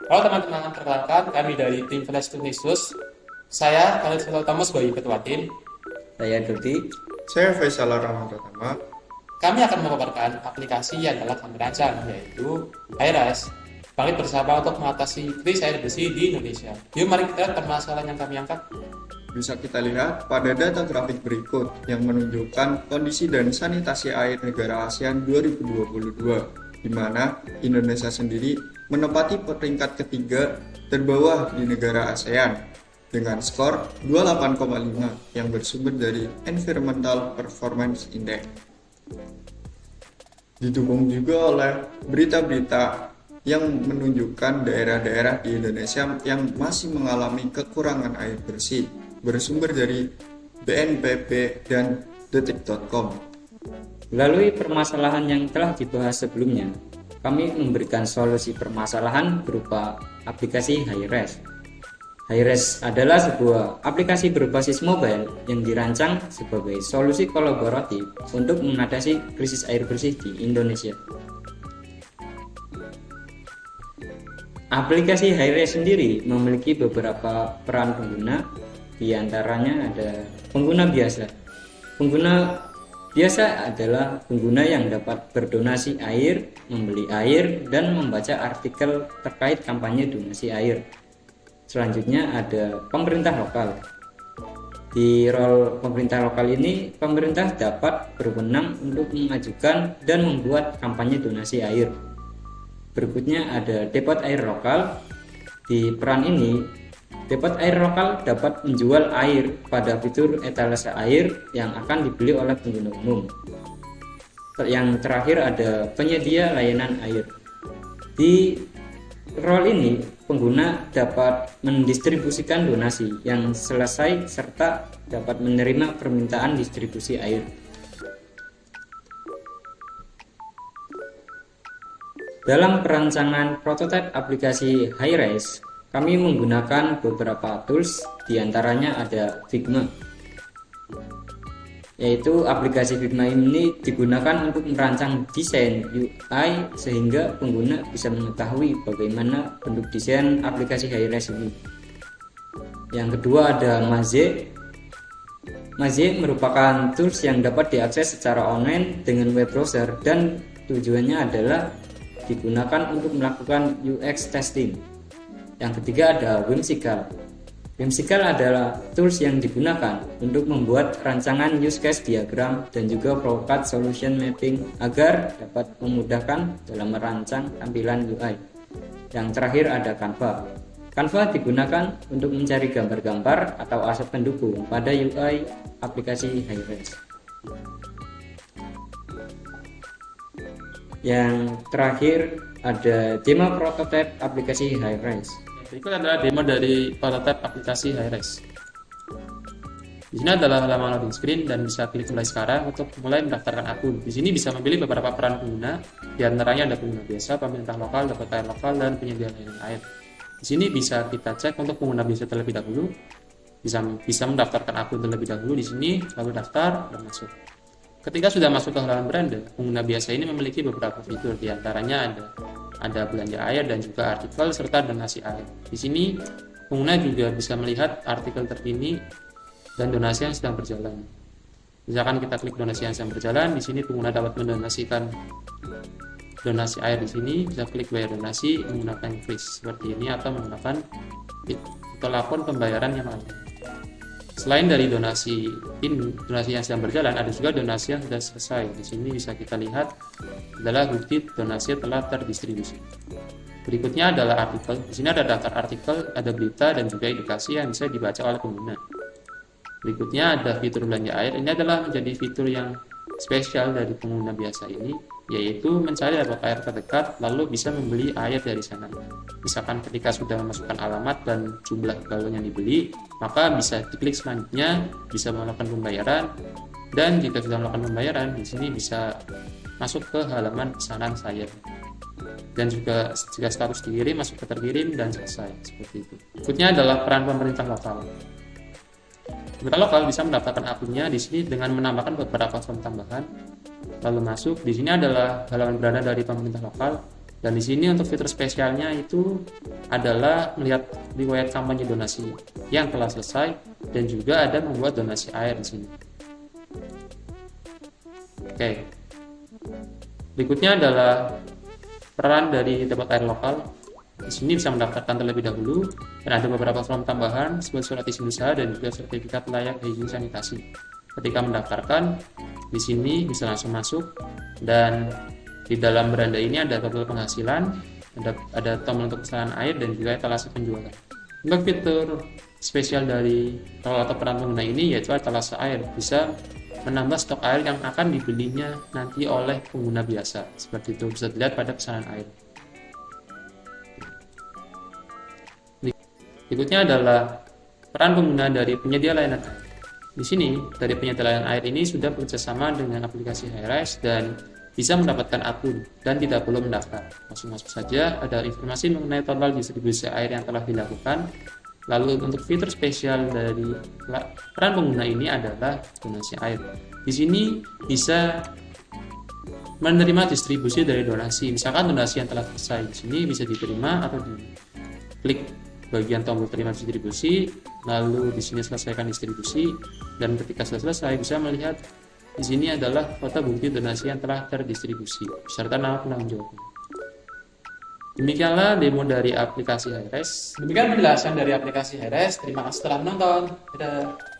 Halo teman-teman, perkenalkan kami dari tim Flash Tunisius. Saya Khalid Faisal Thomas sebagai ketua tim. Saya Dodi. Saya Faisal Rahmatullah. Kami akan memaparkan aplikasi yang telah kami rancang, yaitu HiRes, bangkit bersama untuk mengatasi krisis air bersih di Indonesia. Yuk mari kita lihat permasalahan yang kami angkat. Bisa kita lihat pada data grafik berikut yang menunjukkan kondisi dan sanitasi air negara ASEAN 2022, di mana Indonesia sendiri menempati peringkat ketiga terbawah di negara ASEAN dengan skor 28,5 yang bersumber dari Environmental Performance Index. Didukung juga oleh berita-berita yang menunjukkan daerah-daerah di Indonesia yang masih mengalami kekurangan air bersih bersumber dari BNPB dan detik.com. Melalui permasalahan yang telah dibahas sebelumnya, kami memberikan solusi permasalahan berupa aplikasi HiRes. HiRes adalah sebuah aplikasi berbasis mobile yang dirancang sebagai solusi kolaboratif untuk mengatasi krisis air bersih di Indonesia. Aplikasi HiRes sendiri memiliki beberapa peran pengguna, di antaranya ada pengguna biasa. Pengguna biasa adalah pengguna yang dapat berdonasi air, membeli air, dan membaca artikel terkait kampanye donasi air. Selanjutnya ada pemerintah lokal. Di role pemerintah lokal ini, pemerintah dapat berwenang untuk mengajukan dan membuat kampanye donasi air. Berikutnya ada depot air lokal. Di peran ini, depot air lokal dapat menjual air pada fitur etalase air yang akan dibeli oleh pengguna umum. Yang terakhir ada penyedia layanan air. Di role ini, pengguna dapat mendistribusikan donasi yang selesai serta dapat menerima permintaan distribusi air. Dalam perancangan prototipe aplikasi HiRes, kami menggunakan beberapa tools, diantaranya ada Figma. Yaitu aplikasi Figma ini digunakan untuk merancang desain UI sehingga pengguna bisa mengetahui bagaimana bentuk desain aplikasi HiRes ini. Yang kedua ada Maze. Maze merupakan tools yang dapat diakses secara online dengan web browser dan tujuannya adalah digunakan untuk melakukan UX testing. Yang ketiga ada Whimsical. Whimsical adalah tools yang digunakan untuk membuat rancangan use case diagram dan juga flowchart solution mapping agar dapat memudahkan dalam merancang tampilan UI. Yang terakhir ada Canva. Canva digunakan untuk mencari gambar-gambar atau aset pendukung pada UI aplikasi HiRes. Yang terakhir ada demo prototipe aplikasi HiRes. Berikut adalah demo dari prototipe aplikasi HiRes. Di sini adalah halaman login screen dan bisa klik mulai sekarang untuk mulai mendaftarkan akun. Di sini bisa memilih beberapa peran pengguna, di antaranya ada pengguna biasa, pemerintah lokal, dapat air lokal, dan penyedia layanan air. Di sini bisa kita cek untuk pengguna biasa terlebih dahulu, bisa mendaftarkan akun terlebih dahulu di sini, lalu daftar dan masuk. Ketika sudah masuk ke halaman beranda, pengguna biasa ini memiliki beberapa fitur, di antaranya ada belanja air dan juga artikel serta donasi air. Di sini pengguna juga bisa melihat artikel terkini dan donasi yang sedang berjalan. Misalkan kita klik donasi yang sedang berjalan, di sini pengguna dapat mendonasikan donasi air di sini, bisa klik bayar donasi menggunakan kris seperti ini atau menggunakan telepon pembayaran yang lain. Selain dari donasi yang sedang berjalan, ada juga donasi yang sudah selesai. Di sini bisa kita lihat adalah bukti donasi telah terdistribusi. Berikutnya adalah artikel. Di sini ada daftar artikel, ada berita dan juga edukasi yang bisa dibaca oleh pengguna. Berikutnya ada fitur belanja air. Ini adalah menjadi fitur yang spesial dari pengguna biasa ini, yaitu mencari dapur air terdekat lalu bisa membeli air dari sana. Misalkan ketika sudah memasukkan alamat dan jumlah galon yang dibeli, maka bisa diklik selanjutnya, bisa melakukan pembayaran, dan jika sudah melakukan pembayaran, di sini bisa masuk ke halaman pesanan saya. Dan juga jika status dikirim, masuk ke terkirim dan selesai, seperti itu. Berikutnya adalah peran pemerintah lokal. Pemerintah lokal bisa mendaftarkan akunnya di sini dengan menambahkan beberapa form tambahan. Lalu masuk, di sini adalah halaman beranda dari pemerintah lokal. Dan di sini untuk fitur spesialnya itu adalah melihat riwayat kampanye donasi yang telah selesai dan juga ada membuat donasi air di sini. Oke. Berikutnya adalah peran dari tempat air lokal. Di sini bisa mendaftarkan terlebih dahulu dan ada beberapa form tambahan seperti surat izin usaha dan juga sertifikat layak higien sanitasi. Ketika mendaftarkan, di sini bisa langsung masuk dan di dalam beranda ini ada tabel penghasilan, ada tombol untuk pesanan air dan juga etalase penjualan. Untuk fitur spesial dari atau peran pengguna ini yaitu etalase air, bisa menambah stok air yang akan dibelinya nanti oleh pengguna biasa. Seperti itu bisa dilihat pada pesanan air. Berikutnya adalah peran pengguna dari penyedia layanan air. Di sini, dari penyedia layanan air ini sudah bekerjasama dengan aplikasi HiRise dan bisa mendapatkan akun dan tidak perlu mendaftar. Langsung masuk saja, ada informasi mengenai total distribusi air yang telah dilakukan. Lalu untuk fitur spesial dari peran pengguna ini adalah donasi air. Di sini bisa menerima distribusi dari donasi. Misalkan donasi yang telah selesai di sini bisa diterima atau diklik bagian tombol terima distribusi, lalu di sini selesaikan distribusi, dan ketika sudah selesai bisa melihat di sini adalah foto bukti donasi yang telah terdistribusi beserta nama penanggung jawabnya. Demikianlah demo dari aplikasi HiRise. Demikian penjelasan dari aplikasi HiRise. Terima kasih telah menonton. Dadah.